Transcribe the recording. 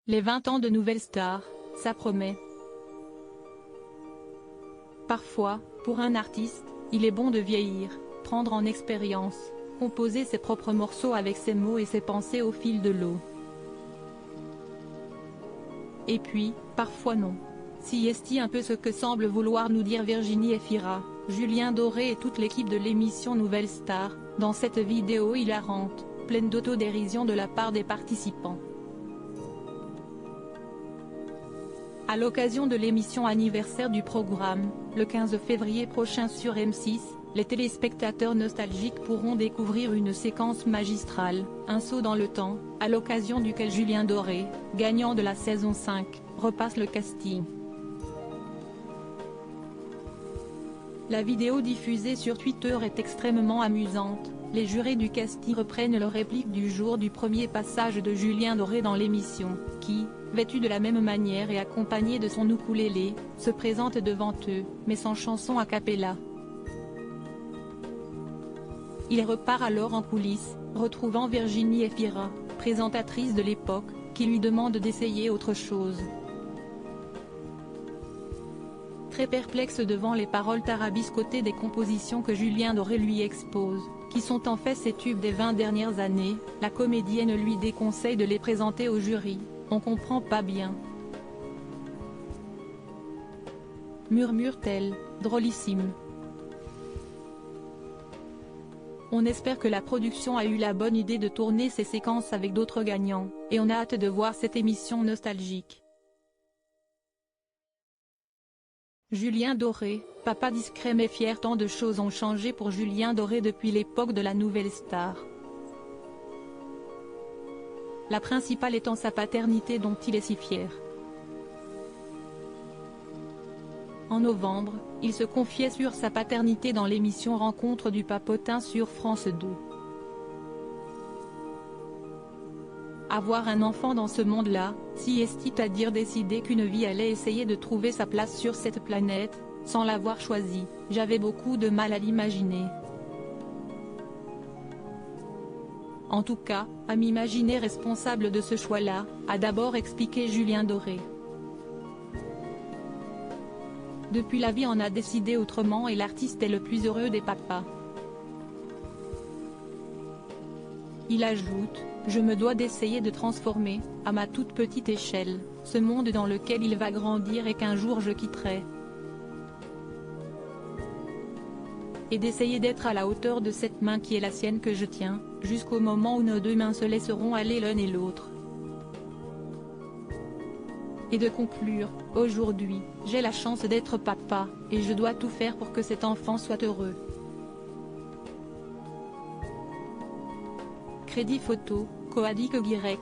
Les 20 ans de Nouvelle Star, ça promet. Parfois, pour un artiste, il est bon de vieillir, prendre en expérience, composer ses propres morceaux avec ses mots et ses pensées au fil de l'eau. Et puis, parfois non. Si est un peu ce que semble vouloir nous dire Virginie Efira, Julien Doré et toute l'équipe de l'émission Nouvelle Star, dans cette vidéo hilarante, pleine d'autodérision de la part des participants. À l'occasion de l'émission anniversaire du programme, le 15 février prochain sur M6, les téléspectateurs nostalgiques pourront découvrir une séquence magistrale, un saut dans le temps, à l'occasion duquel Julien Doré, gagnant de la saison 5, repasse le casting. La vidéo diffusée sur Twitter est extrêmement amusante. Les jurés du casting reprennent leur réplique du jour du premier passage de Julien Doré dans l'émission, qui, vêtu de la même manière et accompagné de son ukulélé, se présente devant eux, mais sans chanson a cappella. Il repart alors en coulisses, retrouvant Virginie Efira, présentatrice de l'époque, qui lui demande d'essayer autre chose. Très perplexe devant les paroles tarabiscotées des compositions que Julien Doré lui expose, qui sont en fait ses tubes des 20 dernières années, la comédienne lui déconseille de les présenter au jury. On comprend pas bien. Murmure-t-elle, drôlissime. On espère que la production a eu la bonne idée de tourner ces séquences avec d'autres gagnants, et on a hâte de voir cette émission nostalgique. Julien Doré, papa discret mais fier. Tant de choses ont changé pour Julien Doré depuis l'époque de la Nouvelle Star. La principale étant sa paternité dont il est si fier. En novembre, il se confiait sur sa paternité dans l'émission Rencontre du Papotin sur France 2. Avoir un enfant dans ce monde-là, si c'est-à-dire décider qu'une vie allait essayer de trouver sa place sur cette planète, sans l'avoir choisie, j'avais beaucoup de mal à l'imaginer. En tout cas, à m'imaginer responsable de ce choix-là, a d'abord expliqué Julien Doré. Depuis la vie en a décidé autrement et l'artiste est le plus heureux des papas. Il ajoute, je me dois d'essayer de transformer, à ma toute petite échelle, ce monde dans lequel il va grandir et qu'un jour je quitterai. Et d'essayer d'être à la hauteur de cette main qui est la sienne que je tiens, jusqu'au moment où nos deux mains se laisseront aller l'une et l'autre. Et de conclure, aujourd'hui, j'ai la chance d'être papa, et je dois tout faire pour que cet enfant soit heureux. Crédit photo, Coadic Y.